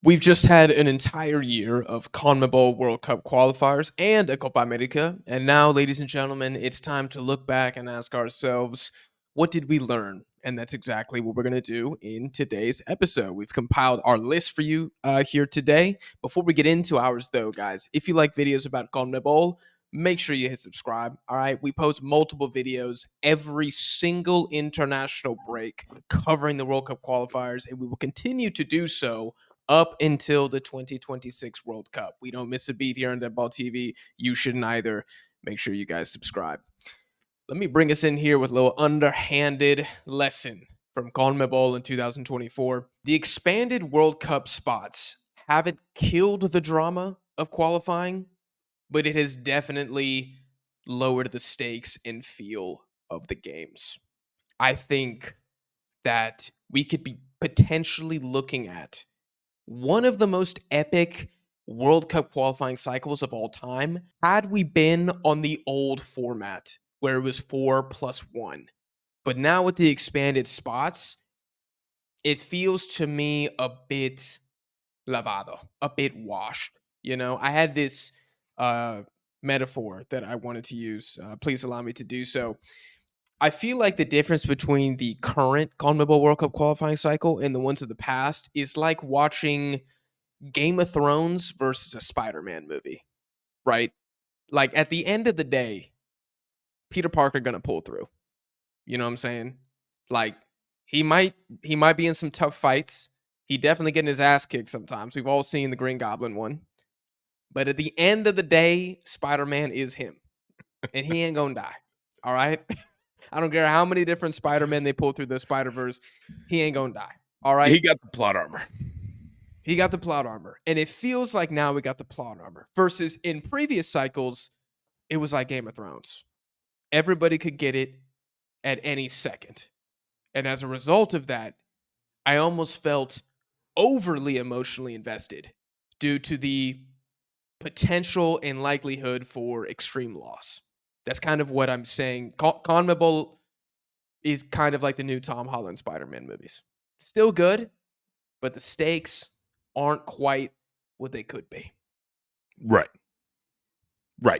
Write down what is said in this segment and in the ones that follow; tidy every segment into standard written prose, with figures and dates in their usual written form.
We've just had an entire year of Conmebol World Cup qualifiers and a Copa America. And now, ladies and gentlemen, it's time to look back and ask ourselves, what did we learn? And that's exactly what we're going to do in today's episode. We've compiled our list for you here today. Before we get into ours, though, guys, if you like videos about Conmebol, make sure you hit subscribe. All right. We post multiple videos every single international break covering the World Cup qualifiers, and we will continue to do so up until the 2026 World Cup. We don't miss a beat here on Deadball TV. You shouldn't either. Make sure you guys subscribe. Let me bring us in here with a little underhanded lesson from Conmebol in 2024. The expanded World Cup spots haven't killed the drama of qualifying, but it has definitely lowered the stakes and feel of the games. I think that we could be potentially looking at one of the most epic World Cup qualifying cycles of all time had we been on the old format where it was 4+1. But now with the expanded spots, it feels to me a bit lavado, a bit washed. You know, I had this metaphor that I wanted to use. Please allow me to do so. I feel like the difference between the current CONMEBOL World Cup qualifying cycle and the ones of the past is like watching Game of Thrones versus a Spider-Man movie, right? Like at the end of the day, Peter Parker gonna pull through. You know what I'm saying? Like he might he might be in some tough fights. He definitely getting his ass kicked sometimes. We've all seen the Green Goblin one. But at the end of the day, Spider-Man is him. And he ain't gonna die. All right? I don't care how many different Spider-Men they pull through the Spider-Verse, he ain't gonna die. All right? He got the plot armor. He got the plot armor. And it feels like now we got the plot armor. Versus in previous cycles, it was like Game of Thrones. Everybody could get it at any second. And as a result of that, I almost felt overly emotionally invested due to the potential and likelihood for extreme loss. That's kind of what I'm saying. CONMEBOL is kind of like the new Tom Holland Spider-Man movies. Still good, but the stakes aren't quite what they could be. Right.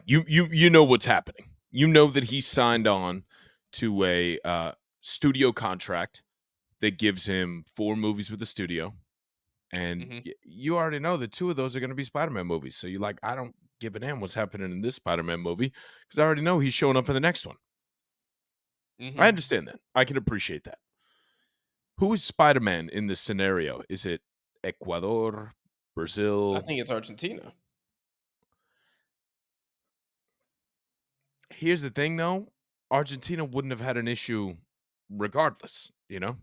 You know what's happening. You know that he signed on to a studio contract that gives him 4 movies with the studio. And you already know that 2 of those are going to be Spider-Man movies. So you're like, I don't give a damn what's happening in this Spider-Man movie because I already know he's showing up for the next one. I understand that. I can appreciate that. Who is Spider-Man in this scenario? Is it Ecuador, Brazil? I think it's Argentina. Here's the thing, though. Argentina wouldn't have had an issue regardless, you know?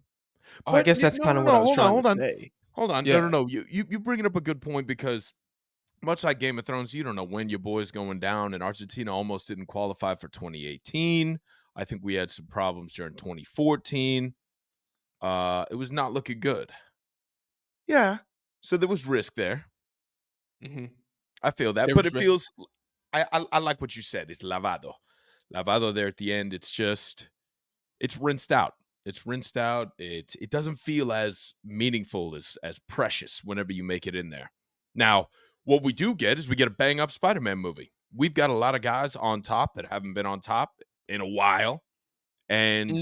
Oh, I guess that's kind of what I was trying to say. Hold on. Yeah. No. You bringing up a good point because much like Game of Thrones, you don't know when your boy's going down, and Argentina almost didn't qualify for 2018. I think we had some problems during 2014. It was not looking good. Yeah. So there was risk there. I feel that. But it feels I like what you said. It's lavado. Lavado there at the end. It's just it's rinsed out. It's rinsed out. It doesn't feel as meaningful as precious whenever you make it in there. Now, what we do get is we get a bang up Spider-Man movie. We've got a lot of guys on top that haven't been on top in a while. And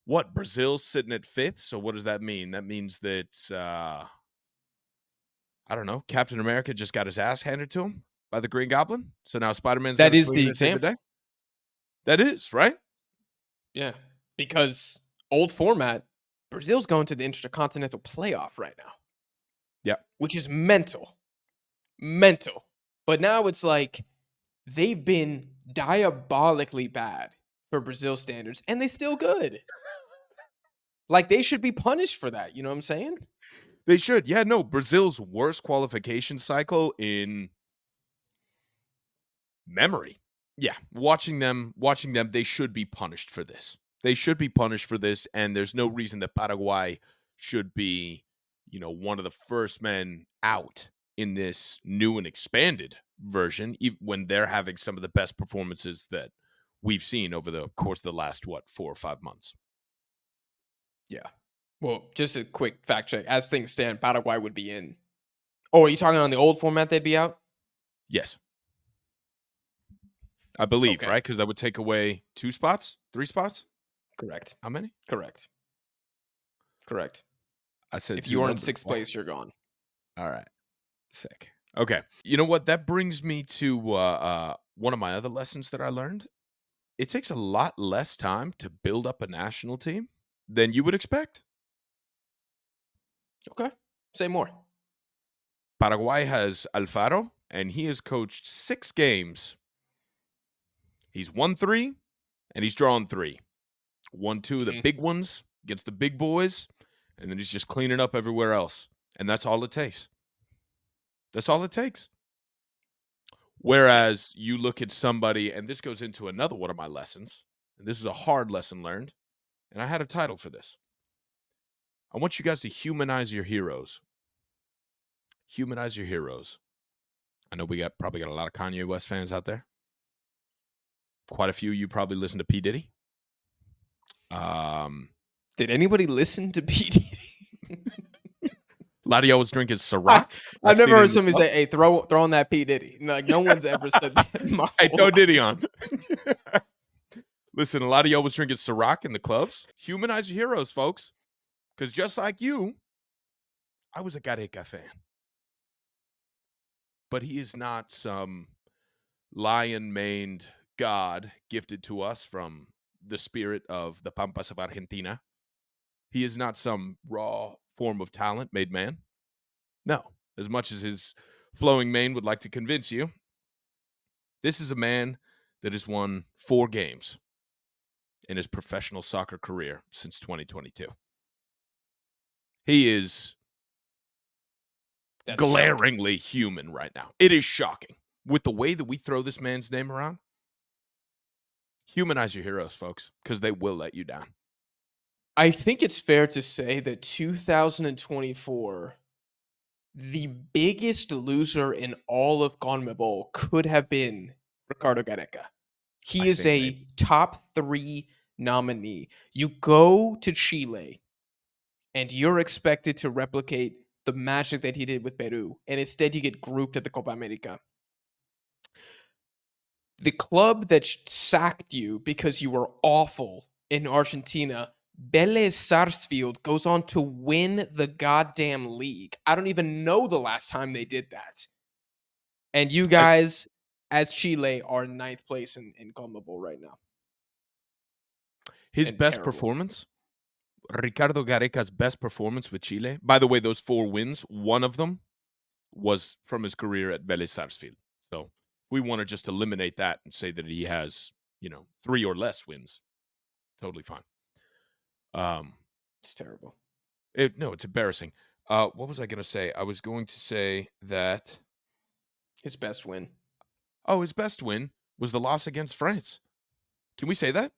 what? Brazil's sitting at 5th. So what does that mean? That means that I don't know. Captain America just got his ass handed to him by the Green Goblin. So now Spider-Man's that is the example. That is, right? Yeah. Because old format, Brazil's going to the Intercontinental Playoff right now. Yeah. Which is mental. Mental. But now it's like they've been diabolically bad for Brazil standards, and they still good. Like they should be punished for that. You know what I'm saying? They should. Yeah, no. Brazil's worst qualification cycle in memory. Yeah, watching them, they should be punished for this. They should be punished for this, and there's no reason that Paraguay should be, one of the first men out in this new and expanded version when they're having some of the best performances that we've seen over the course of the last, 4 or 5 months. Yeah. Well, just a quick fact check. As things stand, Paraguay would be in. Oh, are you talking on the old format they'd be out? Yes, I believe, Okay. right? Because that would take away 2 spots, 3 spots. Correct. How many? Correct. Correct. I said If 2 you are in numbers. sixth Wow. place, you're gone. All right. Sick. Okay. You know what? That brings me to one of my other lessons that I learned. It takes a lot less time to build up a national team than you would expect. Okay. Say more. Paraguay has Alfaro, and he has coached 6 games. He's won 3, and he's drawn 3. Won 2 of the Mhm. big ones against the big boys, and then he's just cleaning up everywhere else. And that's all it takes. That's all it takes. Whereas you look at somebody, and this goes into another one of my lessons, and this is a hard lesson learned, and I had a title for this. I want you guys to humanize your heroes. Humanize your heroes. I know we probably got a lot of Kanye West fans out there. Quite a few of you probably listen to P. Diddy. Did anybody listen to P. A lot of y'all was drinking I, Ciroc. I I've seen never it heard in the somebody club. say, "Hey, throw on that P Diddy." Like no one's ever said that in my Hey, whole throw life. Diddy on. Listen, a lot of y'all was drinking Ciroc in the clubs. Humanize your heroes, folks. Because just like you, I was a Gareca fan. But he is not some lion-maned god gifted to us from the spirit of the Pampas of Argentina. He is not some raw form of talent made man. No, as much as his flowing mane would like to convince you, this is a man that has won 4 games in his professional soccer career since 2022. He is That's shocking. glaringly human right now. It is shocking. With the way that we throw this man's name around, humanize your heroes, folks, because they will let you down. I think it's fair to say that 2024, the biggest loser in all of Conmebol could have been Ricardo Gareca. I He is think a maybe. top 3 nominee. You go to Chile and you're expected to replicate the magic that he did with Peru, and instead you get grouped at the Copa America. The club that sacked you because you were awful in Argentina, Vélez Sarsfield, goes on to win the goddamn league. I don't even know the last time they did that. And you I, guys, as Chile, are ninth place in Conmebol right now. his And best terrible. performance, Ricardo Gareca's best performance with Chile. By the way, those 4 wins, one of them was from his career at Vélez Sarsfield. So we want to just eliminate that and say that he has, 3 or less wins. Totally fine. It's terrible. No, it's embarrassing. What was I going to say? I was going to say that, His best win. his best win was the loss against France. Can we say that?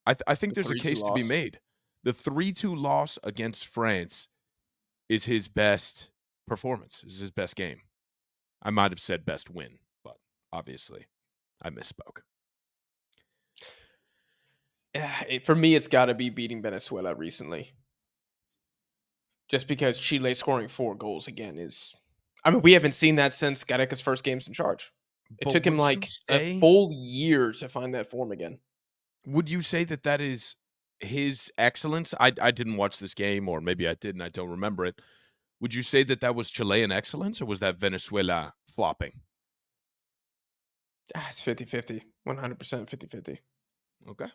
I think The there's a 3-2 case to be loss. made. The 3-2 loss against France is his best performance, is his best game. I might have said best win, but obviously I misspoke. For me, it's got to be beating Venezuela recently. Just because Chile scoring 4 goals again is. I mean, we haven't seen that since Gareca's first games in charge. It But took him like a full year to find that form again. would you say that that is his excellence? I didn't watch this game, or maybe I did and I don't remember it. Would you say that that was Chilean excellence, or was that Venezuela flopping? It's 50-50. 100% 50-50. Okay.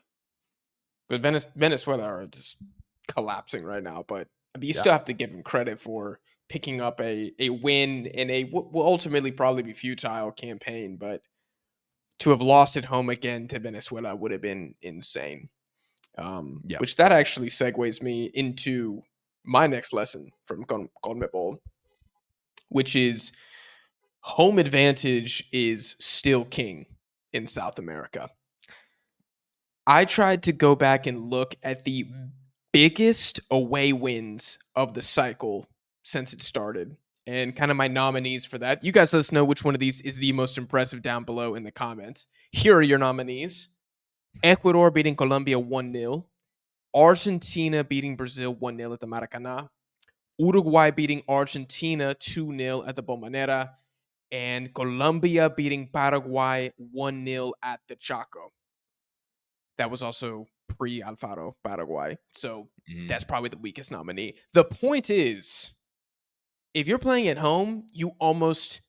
But Venezuela are just collapsing right now. But I mean, you Yeah. still have to give him credit for picking up a win in a what will ultimately probably be futile campaign. But to have lost at home again to Venezuela would have been insane. Yeah. Which that actually segues me into my next lesson from Conmebol, which is home advantage is still king in South America. I tried to go back and look at the biggest away wins of the cycle since it started and kind of my nominees for that. You guys let us know which one of these is the most impressive down below in the comments. Here are your nominees. Ecuador beating Colombia 1-0. Argentina beating Brazil 1-0 at the Maracanã, Uruguay beating Argentina 2-0 at the Bombonera, and Colombia beating Paraguay 1-0 at the Chaco. That was also pre-Alfaro Paraguay. So that's Mm. probably the weakest nominee. The point is, if you're playing at home, you almost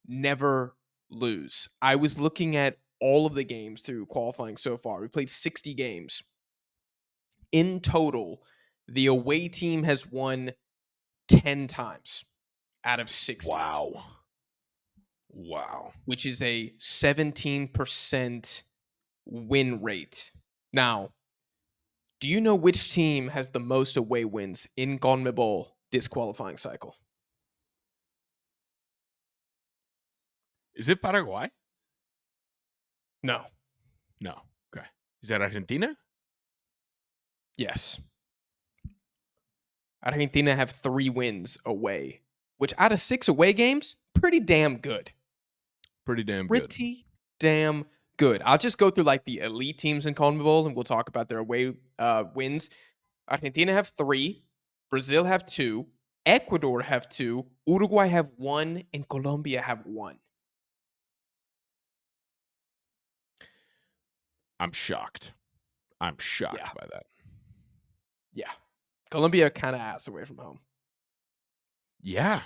never lose. I was looking at all of the games through qualifying so far. We played 60 games. In total, the away team has won 10 times out of 60, Wow. Wow. which is a 17% win rate. Now, do you know which team has the most away wins in Conmebol this qualifying cycle? Is it Paraguay? No. No. Okay. Is that Argentina? Yes. Argentina have 3 wins away, which out of 6 away games, pretty damn good. Pretty damn good. Pretty damn good. I'll just go through like the elite teams in CONMEBOL and we'll talk about their away wins. Argentina have 3, Brazil have 2, Ecuador have 2, Uruguay have 1, and Colombia have 1. I'm shocked. I'm Yeah. shocked by that. Yeah. Colombia kind of ass away from home. Yeah.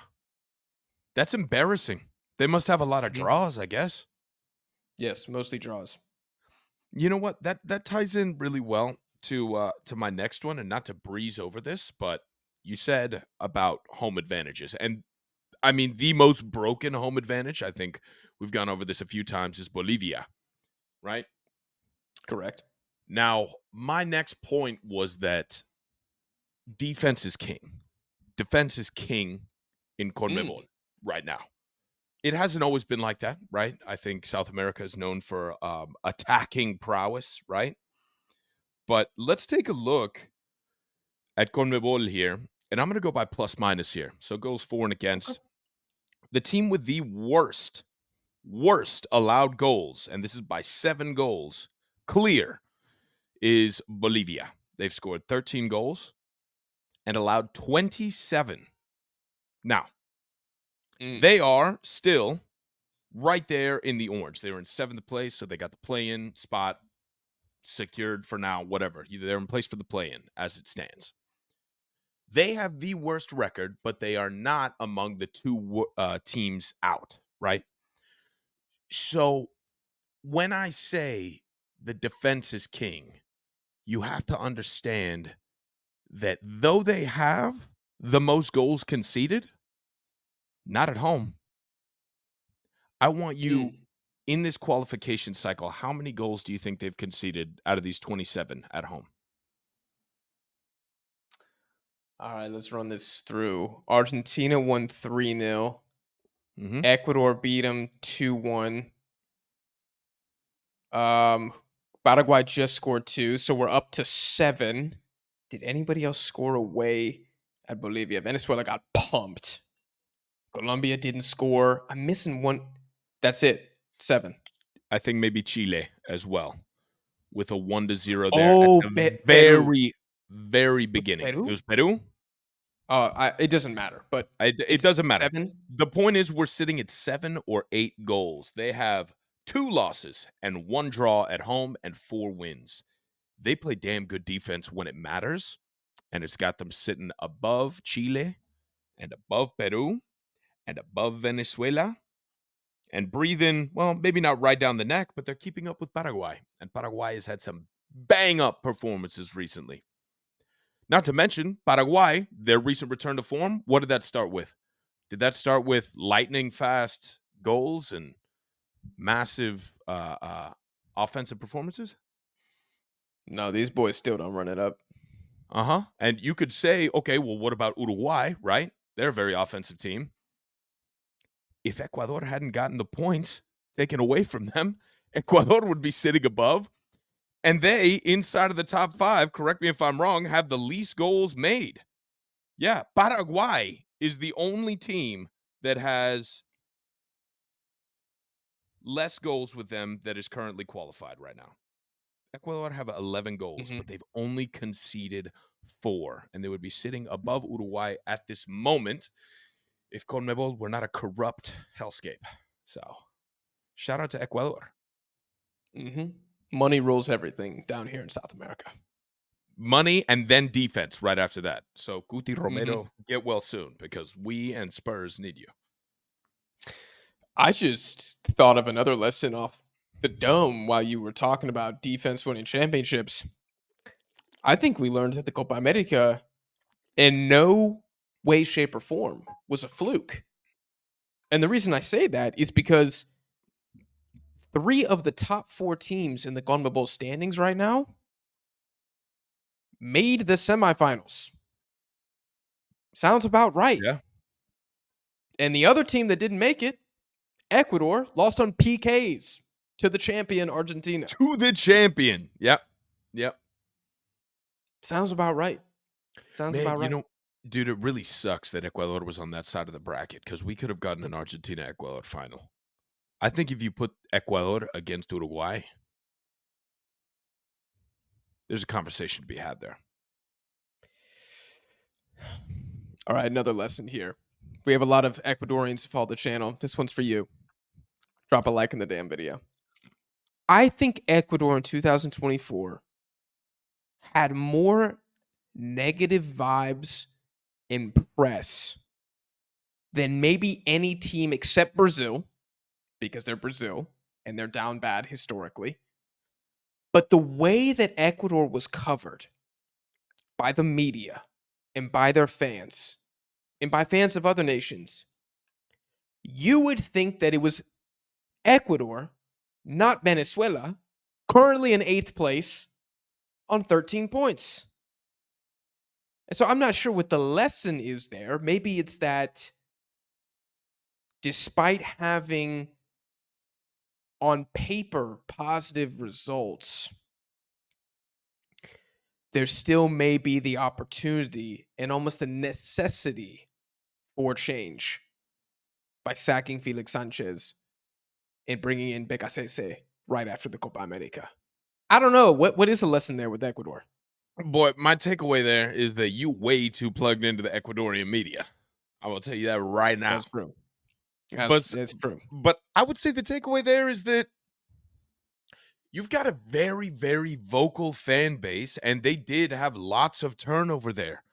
That's embarrassing. They must have a lot of Mhm. draws, I guess. Yes, mostly draws. You know what? That ties in really well to my next one, and not to breeze over this, but you said about home advantages. And I mean, the most broken home advantage, I think we've gone over this a few times, is Bolivia, right? Correct. Now, my next point was that defense is king. Defense is king in Conmebol Mm. right now. It hasn't always been like that, right? I think South America is known for attacking prowess, right? But let's take a look at Conmebol here, and I'm going to go by plus minus here. So goals for and Okay. against. The team with the worst allowed goals, and this is by 7 goals clear, is Bolivia. They've scored 13 goals and allowed 27. Now, Mm. they are still right there in the orange. They were in 7th place, so they got the play-in spot secured for now, whatever. They're in place for the play-in as it stands. They have the worst record, but they are not among the 2 teams out, right? So when I say the defense is king, you have to understand that though they have the most goals conceded, not at home. I want you Mm. in this qualification cycle, how many goals do you think they've conceded out of these 27 at home? All right, let's run this through. Argentina won 3-0. Mhm. Ecuador beat them 2-1. Um, Paraguay just scored 2, so we're up to 7. Did anybody else score away at Bolivia? Venezuela got pumped. Colombia didn't score. I'm missing one. That's it. 7. I think maybe Chile as well, with a 1-0 there at Oh, the Peru. very, very Was it beginning. It Peru? was Peru? It doesn't matter, but It it's doesn't matter. 7. The point is we're sitting at 7 or 8 goals. They have 2 losses and 1 draw at home and 4 wins. They play damn good defense when it matters, and it's got them sitting above Chile and above Peru and above Venezuela and breathing, well, maybe not right down the neck, but they're keeping up with Paraguay. And Paraguay has had some bang up performances recently. Not to mention, Paraguay, their recent return to form, what did that start with? Did that start with lightning fast goals and massive offensive performances? No, these boys still don't run it up. Uh-huh. And you could say, okay, well, what about Uruguay, right? They're a very offensive team. If Ecuador hadn't gotten the points taken away from them, Ecuador would be sitting above. And they, inside of the top 5, correct me if I'm wrong, have the least goals made. Yeah, Paraguay is the only team that has less goals with them that is currently qualified right now. Ecuador have 11 goals, Mhm. but they've only conceded 4, and they would be sitting above Uruguay at this moment if Conmebol were not a corrupt hellscape. So, shout out to Ecuador. Mhm. Money rules everything down here in South America. Money and then defense right after that. So, Guti Mhm. Romero, get well soon because we and Spurs need you. I just thought of another lesson off the dome while you were talking about defense winning championships. I think we learned that the Copa America in no way, shape, or form was a fluke. And the reason I say that is because three of the top four teams in the Conmebol standings right now made the semifinals. Sounds about right. Yeah. And the other team that didn't make it, Ecuador, lost on PKs to the champion Argentina. To the champion. Yep. Yep. Sounds about right. Sounds Man, about right. dude, it really sucks that Ecuador was on that side of the bracket because we could have gotten an Argentina Ecuador final. I think if you put Ecuador against Uruguay, there's a conversation to be had there. All right, another lesson here. We have a lot of Ecuadorians who follow the channel. This one's for you. Drop a like in the damn video. I think Ecuador in 2024 had more negative vibes in press than maybe any team except Brazil, because they're Brazil and they're down bad historically. But the way that Ecuador was covered by the media and by their fans and by fans of other nations, you would think that it was Ecuador, not Venezuela, currently in eighth place on 13 points. And so I'm not sure what the lesson is there. Maybe it's that despite having on paper positive results, there still may be the opportunity and almost the necessity for change by sacking Felix Sanchez and bringing in Becasese right after the Copa America. I don't know. What is the lesson there with Ecuador? Boy, my takeaway there is that you way too plugged into the Ecuadorian media. I will tell you that right now. That's true. But That's true. but I would say the takeaway there is that you've got a very, very vocal fan base, and they did have lots of turnover there.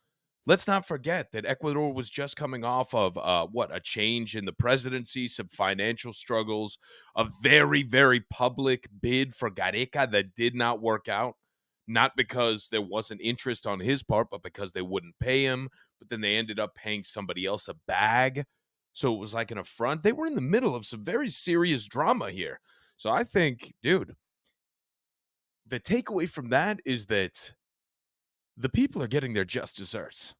Let's not forget that Ecuador was just coming off of a change in the presidency, some financial struggles, a very, very public bid for Gareca that did not work out. Not because there wasn't interest on his part, but because they wouldn't pay him. But then they ended up paying somebody else a bag. So it was like an affront. They were in the middle of some very serious drama here. So I think, dude, the takeaway from that is that the people are getting their just desserts.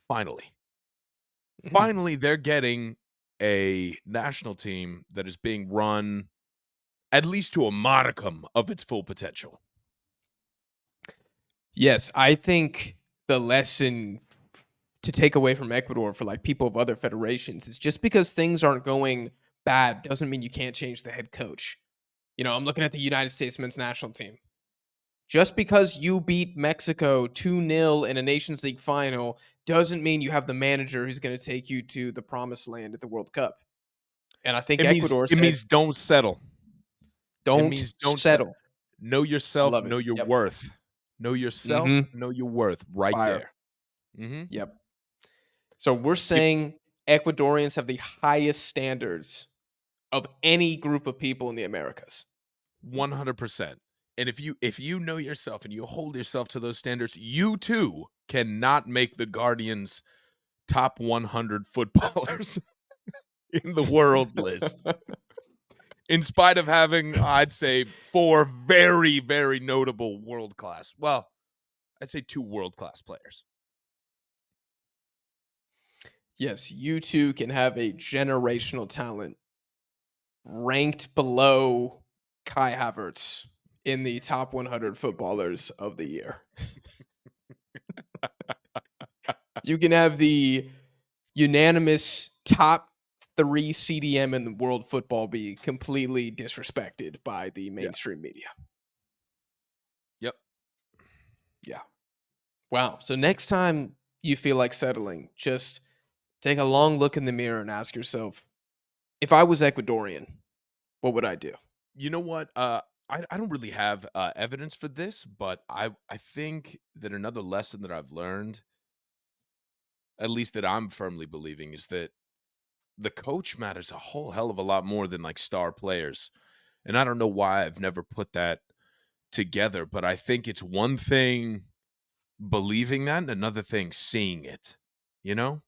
Finally. Mhm. Finally, they're getting a national team that is being run at least to a modicum of its full potential. Yes, I think the lesson to take away from Ecuador for like people of other federations is just because things aren't going bad doesn't mean you can't change the head coach. You know, I'm looking at the United States men's national team. Just because you beat Mexico 2-0 in a Nations League final doesn't mean you have the manager who's going to take you to the promised land at the World Cup. And I think It means Ecuador it said, means don't settle. It don't means don't set. settle. Know I yourself, love it. know your Yep. worth. Know yourself, Mm-hmm. know your worth right Fire. there. Mhm. Yep. So we're If saying Ecuadorians have the highest standards of any group of people in the Americas. 100%. And if you know yourself and you hold yourself to those standards, you too cannot make the Guardians top 100 footballers in the world list. In spite of having, I'd say, 4 very, very notable world class. Well, I'd say 2 world class players. Yes, you too can have a generational talent ranked below Kai Havertz in the top 100 footballers of the year. You can have the unanimous top 3 CDM in the world football be completely disrespected by the Yeah. mainstream media. Yeah. Wow. So next time you feel like settling, just take a long look in the mirror and ask yourself, if I was Ecuadorian, what would I do? You know what? I don't really have evidence for this, but I think that another lesson that I've learned, at least that I'm firmly believing, is that the coach matters a whole hell of a lot more than like star players. And I don't know why I've never put that together, but I think it's one thing believing that and another thing seeing it. You know?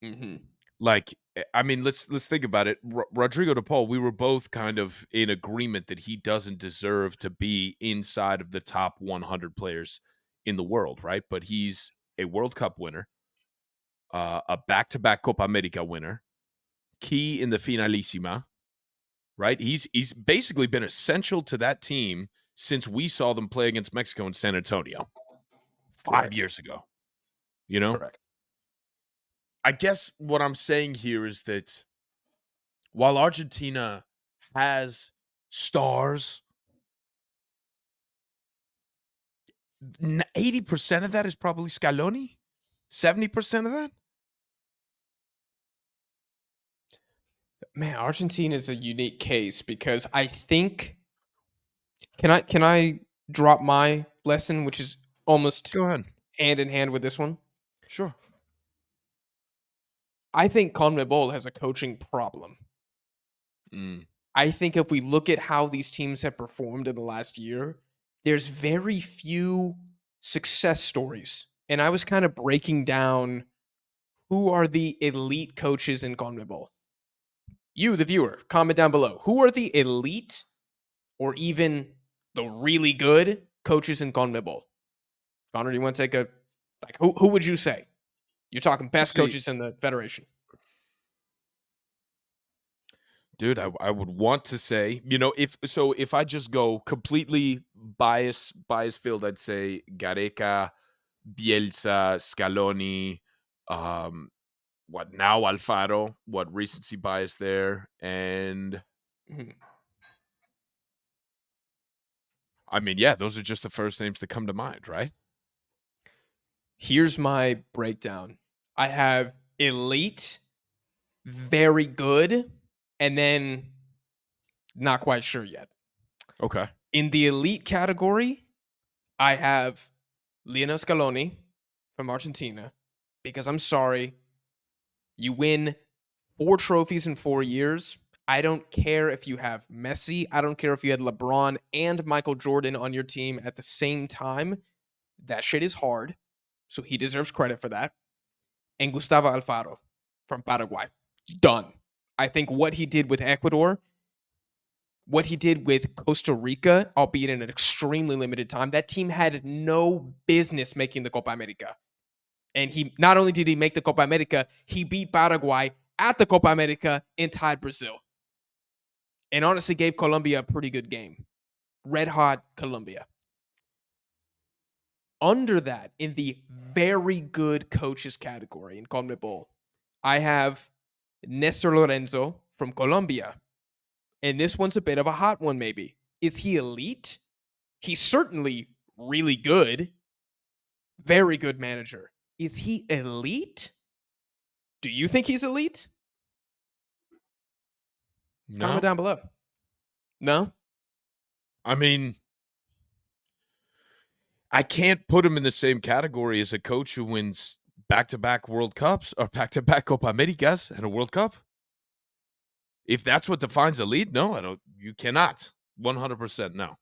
Hmm. Like, I mean, let's think about it. Rodrigo De Paul, we were both kind of in agreement that he doesn't deserve to be inside of the top 100 players in the world, right? But he's a World Cup winner, a back-to-back Copa America winner, key in the Finalissima, right? He's basically been essential to that team since we saw them play against Mexico in San Antonio 5 Correct. years ago, you know? Correct. I guess what I'm saying here is that while Argentina has stars, 80% of that is probably Scaloni. 70% of that? Man, Argentina is a unique case because I think can I drop my lesson, which is almost Go ahead. hand in hand with this one? Sure. I think Conmebol has a coaching problem. Mm, I think if we look at how these teams have performed in the last year, there's very few success stories. And I was kind of breaking down who are the elite coaches in Conmebol. You, the viewer, comment down below. Who are the elite or even the really good coaches in Conmebol? Connor, do you want to take a like who would you say? You're talking best honestly, coaches in the federation. dude, I would want to say, if I just go completely bias field, I'd say Gareca, Bielsa, Scaloni, um, what now Alfaro, what recency bias there, and Mhm. I mean, yeah, those are just the first names that come to mind, right? Here's my breakdown. I have elite, very good, and then not quite sure yet. Okay. In the elite category, I have Lionel Scaloni from Argentina because I'm sorry, you win 4 trophies in 4 years. I don't care if you have Messi, I don't care if you had LeBron and Michael Jordan on your team at the same time. That shit is hard, so he deserves credit for that. And Gustavo Alfaro from Paraguay. Done. I think what he did with Ecuador, what he did with Costa Rica, albeit in an extremely limited time, that team had no business making the Copa America. And he not only did he make the Copa America, he beat Paraguay at the Copa America and tied Brazil. And honestly gave Colombia a pretty good game. Red hot Colombia. Under that, in the very good coaches category in Conmebol, I have Nestor Lorenzo from Colombia. And this one's a bit of a hot one, maybe. Is he elite? He's certainly really good. Very good manager. Is he elite? Do you think he's elite? Comment No? down below. No? I mean, I can't put him in the same category as a coach who wins back-to-back World Cups or back-to-back Copa Americas and a World Cup. If that's what defines elite, no, I don't you cannot. 100% no.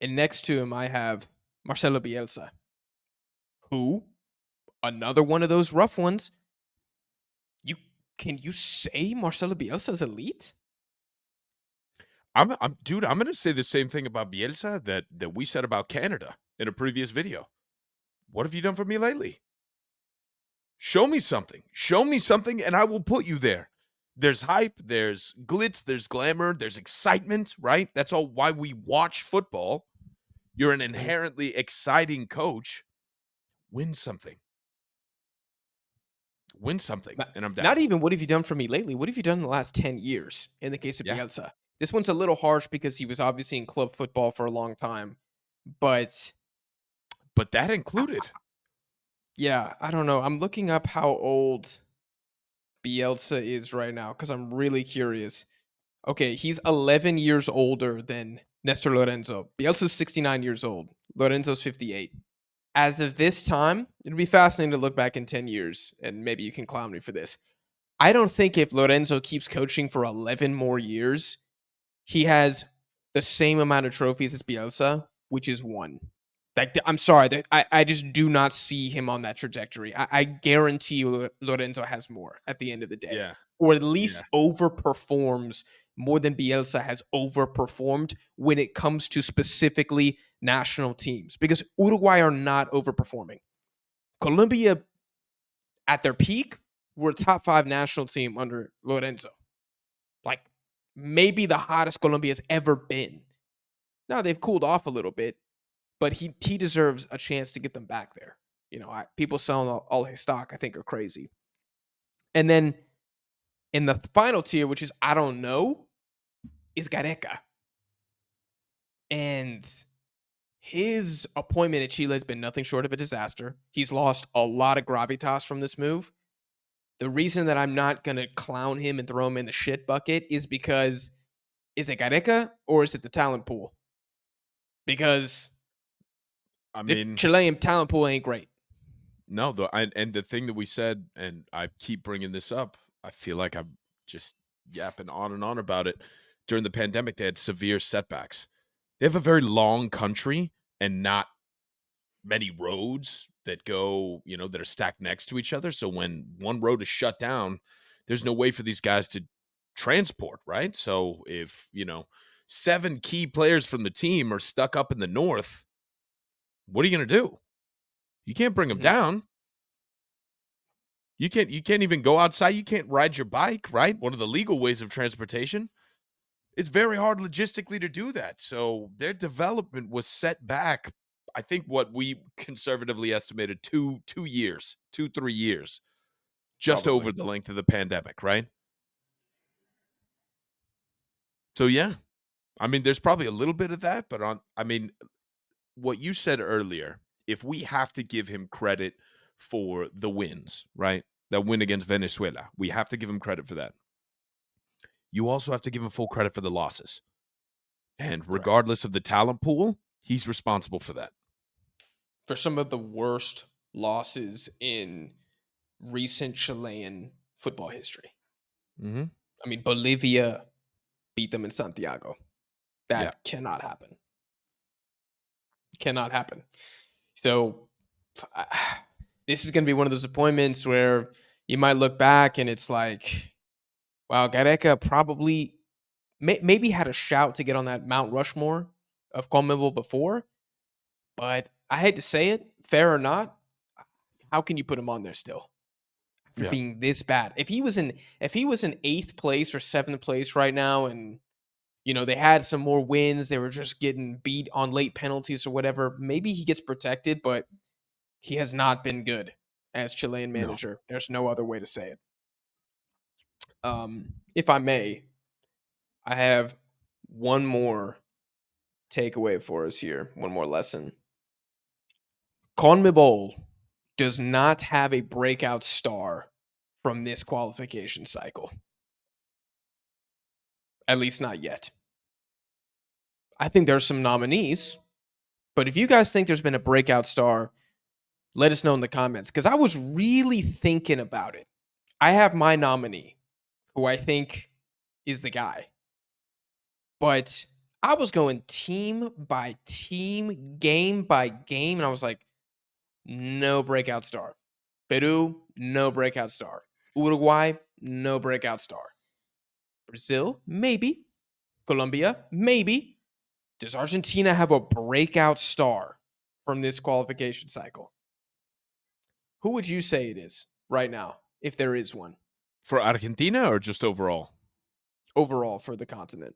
And next to him, I have Marcelo Bielsa, who, another one of those rough ones. You can you say Marcelo Bielsa is elite? I'm dude, I'm gonna say the same thing about Bielsa that we said about Canada in a previous video. What have you done for me lately? Show me something. Show me something, and I will put you there. There's hype, there's glitz, there's glamour, there's excitement, right? That's all why we watch football. You're an Mhm. inherently exciting coach. Win something. Win something, Not, and I'm not down. even what have you done for me lately? What have you done in the last 10 years in the case of Yeah. Bielsa? This one's a little harsh because he was obviously in club football for a long time, but But that I included. yeah, I don't know. I'm looking up how old Bielsa is right now because I'm really curious. Okay, he's 11 years older than Nestor Lorenzo. Bielsa's 69 years old. Lorenzo's 58. As of this time, it'd be fascinating to look back in 10 years, and maybe you can clown me for this. I don't think if Lorenzo keeps coaching for 11 more years, he has the same amount of trophies as Bielsa, which is one. Like, I'm sorry, I just do not see him on that trajectory. I guarantee you Lorenzo has more at the end of the day, Yeah, or at yeah, least overperforms more than Bielsa has overperformed when it comes to specifically national teams, because Uruguay are not overperforming. Colombia, at their peak, were a top five national team under Lorenzo. Like, maybe the hottest Colombia's ever been. Now they've cooled off a little bit, but he deserves a chance to get them back there. People selling all his stock, I think, are crazy. And then in the final tier, which is I don't know, is Gareca. And his appointment at Chile has been nothing short of a disaster. He's lost a lot of gravitas from this move. The reason that I'm not going to clown him and throw him in the shit bucket is because is it Gareca or is it the talent pool? Because I the mean, Chilean talent pool ain't great. no, and the thing that we said, and I keep bringing this up, I feel like I'm just yapping on and on about it. During the pandemic, they had severe setbacks. They have a very long country and not many roads that go, that are stacked next to each other. So when one road is shut down, there's no way for these guys to transport, right? So if, seven key players from the team are stuck up in the north, what are you going to do? You can't bring them Mhm. down. You can't even go outside. You can't ride your bike, right? One of the legal ways of transportation. It's very hard logistically to do that. So their development was set back. I think what we conservatively estimated 2 years, 3 years, just Probably. over the length of the pandemic, right? So yeah, I mean, there's probably a little bit of that, but I mean, what you said earlier, if we have to give him credit for the wins, right? That win against Venezuela, we have to give him credit for that. You also have to give him full credit for the losses. And Right. regardless of the talent pool, he's responsible for that. For some of the worst losses in recent Chilean football history. Mhm. I mean, Bolivia beat them in Santiago. Yeah. That cannot happen. Cannot happen. So this is going to be one of those appointments where you might look back and it's like, wow, Gareca probably maybe had a shout to get on that Mount Rushmore of Conmebol before, but I hate to say it, fair or not, how can you put him on there still after Yeah. being this bad? If he was in eighth place or seventh place right now, and they had some more wins, they were just getting beat on late penalties or whatever, maybe he gets protected, but he has not been good as Chilean No. manager. There's no other way to say it. If I may, I have one more takeaway for us here, one more lesson. Conmebol does not have a breakout star from this qualification cycle. At least not yet. I think there's some nominees, but if you guys think there's been a breakout star, let us know in the comments because I was really thinking about it. I have my nominee, who I think is the guy, but I was going team by team, game by game, and I was like, no breakout star. Peru, no breakout star. Uruguay, no breakout star. Brazil, maybe. Colombia, maybe. Does Argentina have a breakout star from this qualification cycle? Who would you say it is right now, if there is one, For Argentina or just overall? overall for the continent?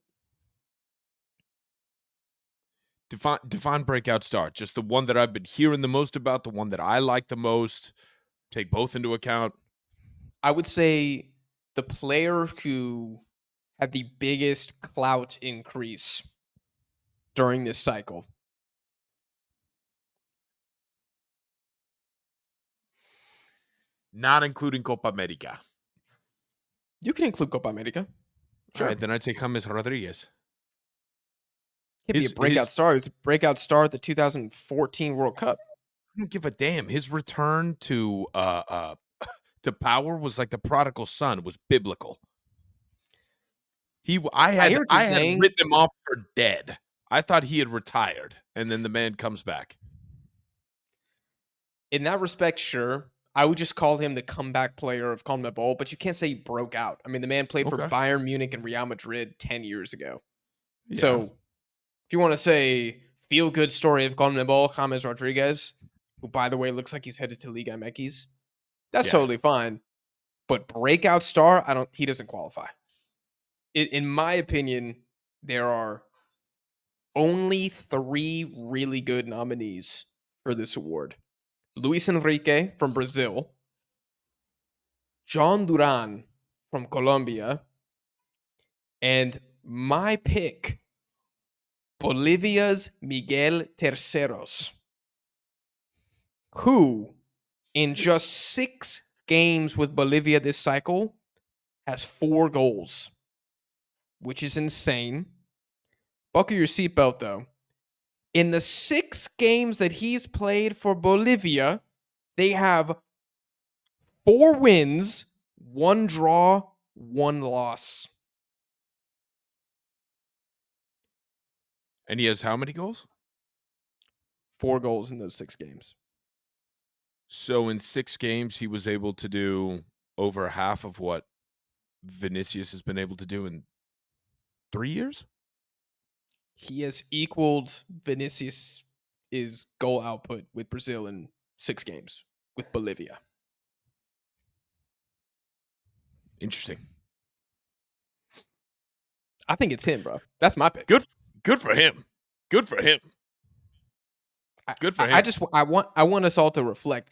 Define breakout star. Just the one that I've been hearing the most about, the one that I like the most. Take both into account. I would say the player who had the biggest clout increase during this cycle? Not including Copa America. You can include Copa America. All Sure. right, then I'd say James Rodriguez. He'd be a breakout His star. He was a breakout star at the 2014 World Cup. I don't give a damn. His return to power was like the prodigal son, was biblical. I I had hear what you're I had saying. written him off for dead. I thought he had retired, and then the man comes back. In that respect, sure. I would just call him the comeback player of Conmebol, but you can't say he broke out. I mean, the man played for Okay. Bayern Munich and Real Madrid 10 years ago. Yeah. So if you want to say feel good story of Conmebol, James Rodriguez, who by the way looks like he's headed to Liga MX, that's Yeah. totally fine. But breakout star, he doesn't qualify. In my opinion, there are only 3 really good nominees for this award. Luis Enrique from Brazil, John Duran from Colombia, and my pick, Bolivia's Miguel Terceros, who in just 6 games with Bolivia this cycle has 4 goals, which is insane. Buckle your seatbelt though. In the 6 games that he's played for Bolivia, they have 4 wins, 1 draw, 1 loss. And he has how many goals? 4 goals in those 6 games. So in 6 games, he was able to do over half of what Vinicius has been able to do in 3 years? He has equaled Vinicius' goal output with Brazil in 6 games with Bolivia. Interesting. I think it's him, bro. That's my pick. Good for him. Good for him. Good for him. I want us all to reflect.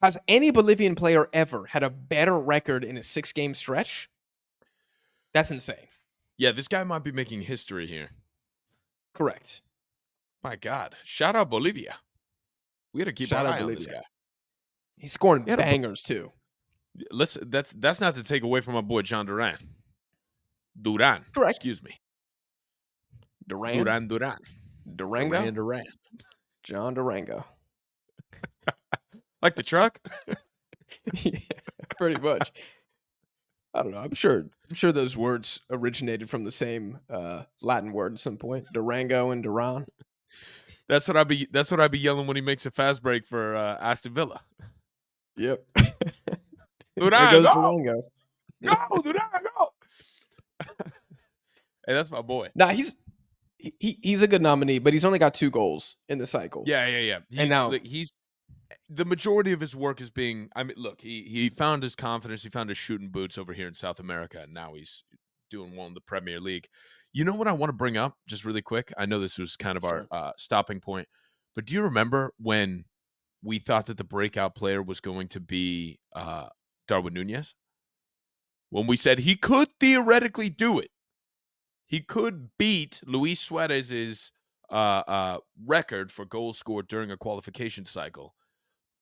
Has any Bolivian player ever had a better record in a 6-game stretch? That's insane. Yeah, this guy might be making history here. Correct. My God. Shout out Bolivia. We got to keep Shout our out eye on this Bolivia. guy. He's scoring Yeah, bangers too. That's not to take away from my boy John Duran. Duran. Correct. Excuse me. Duran. Duran. Durango. Duran. John Durango. Like the truck? Yeah, pretty much. I don't know. I'm sure those words originated from the same Latin word at some point. Durango and Duran. That's what I'd be yelling when he makes a fast break for Aston Villa. Yep. There Duran, goes go! Durango. Go, Duran, go! Hey, that's my boy. Nah, he's a good nominee, but he's only got 2 goals in the cycle. Yeah. And now He's the majority of his work is being. I mean, look, he found his confidence. He found his shooting boots over here in South America, and now he's doing well in the Premier League. You know what I want to bring up just really quick? I know this was kind of our sure. stopping point, but do you remember when we thought that the breakout player was going to be Darwin Nunez? When we said he could theoretically do it, he could beat Luis Suarez's record for goals scored during a qualification cycle,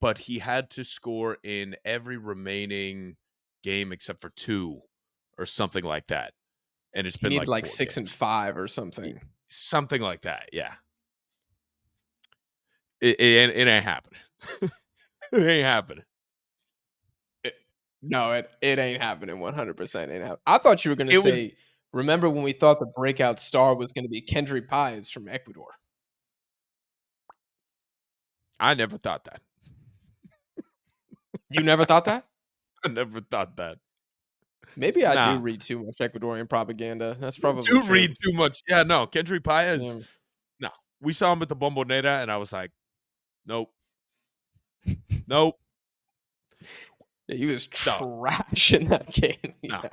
but he had to score in every remaining game except for 2 or something like that. And it's He been needed like like 4 6 and games. 5 or something. Something like that, yeah. It ain't happening. It ain't happening. No, it ain't happening. 100% ain't happening. I thought you were gonna It was say, remember when we thought the breakout star was gonna be Kendry Páez from Ecuador? I never thought that. You never thought that? I never thought that. Maybe I do Nah. read too much Ecuadorian propaganda. That's You probably do true. read too much. Yeah, no, Kendry Páez. Yeah. No. We saw him at the Bombonera, and I was like, nope. Nope. Yeah, he was No. trash in that game. No. Yeah.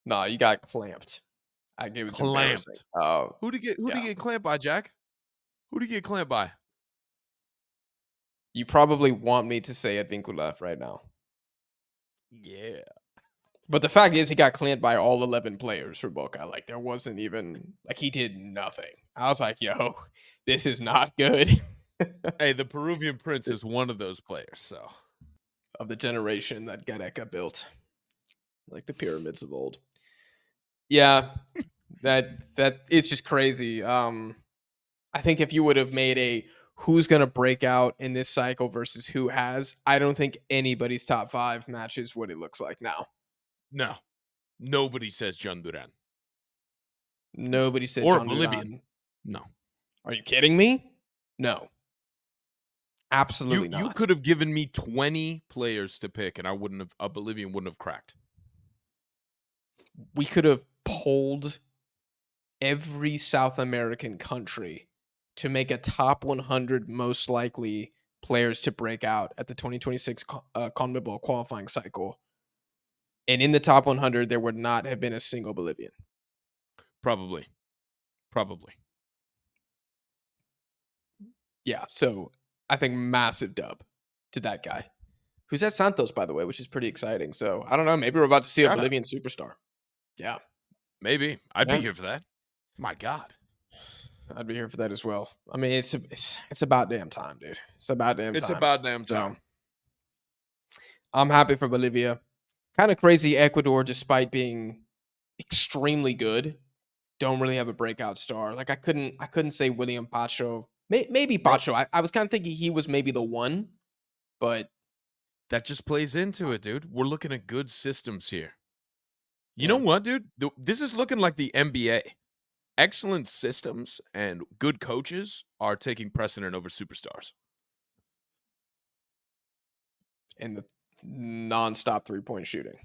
No, you got clamped. I give it embarrassing. Clamped. Oh, Who'd he yeah. get clamped by, Jack? Who'd he get clamped by? You probably want me to say Advíncula right now. Yeah. But the fact is, he got cleared by all 11 players for Boca. Like, there wasn't even like he did nothing. I was like, "Yo, this is not good." Hey, the Peruvian Prince is one of those players, so Of the generation that Gareca built, like the pyramids of old. Yeah, that it's just crazy. I think if you would have made a who's gonna break out in this cycle versus who has, I don't think anybody's top 5 matches what it looks like now. no. Nobody says John Duran Nobody said or a John Bolivian. Duran. No. Are you kidding me? No, You absolutely you not. could have given me 20 players to pick, and I wouldn't have a Bolivian wouldn't have cracked. We could have polled every South American country to make a top 100 most likely players to break out at the 2026 Conmebol qualifying cycle. And in the top 100, there would not have been a single Bolivian. Probably. Probably. Yeah, so I think massive dub to that guy, who's at Santos, by the way, which is pretty exciting. So I don't know. Maybe we're about to see a Shout out. Bolivian superstar. Yeah, Maybe. I'd be yeah, here for that. My God. I'd be here for that as well. I mean, it's about damn time, dude. It's about damn It's time. about damn So time. I'm happy for Bolivia. Kind of crazy Ecuador, despite being extremely good, don't really have a breakout star. Like I couldn't say William Pacho. Maybe Nope. Pacho. I was kind of thinking he was maybe the one, but That just plays into it, dude. We're looking at good systems here. You know yeah. what, dude? This is looking like the NBA. Excellent systems and good coaches are taking precedent over superstars. And the nonstop 3-point shooting.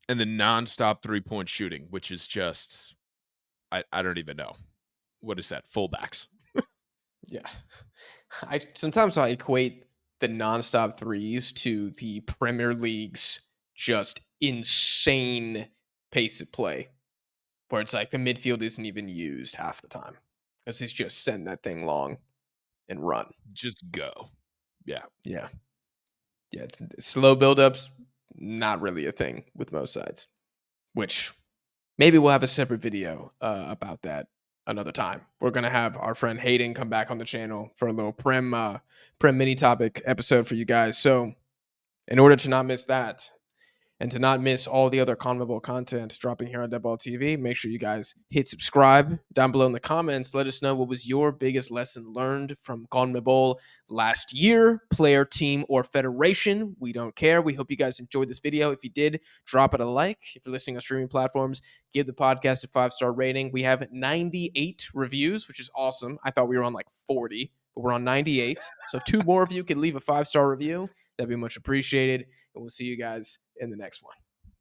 And the nonstop 3-point shooting, which is just I don't even know. What is that? Fullbacks. Yeah. I sometimes I equate the nonstop threes to the Premier League's just insane pace of play, where it's like the midfield isn't even used half the time because it's just send that thing long and run. Just go. Yeah. Yeah. Yeah. It's slow buildups, not really a thing with most sides, which maybe we'll have a separate video about that another time. We're gonna have our friend Hayden come back on the channel for a little Prem mini topic episode for you guys. So in order to not miss that, and to not miss all the other Conmebol content dropping here on Deadball TV, make sure you guys hit subscribe down below in the comments. Let us know what was your biggest lesson learned from Conmebol last year, player, team, or federation. We don't care. We hope you guys enjoyed this video. If you did, drop it a like. If you're listening on streaming platforms, give the podcast a 5-star rating. We have 98 reviews, which is awesome. I thought we were on like 40, but we're on 98. So if 2 more of you could leave a 5-star review, that'd be much appreciated. And we'll see you guys in the next one.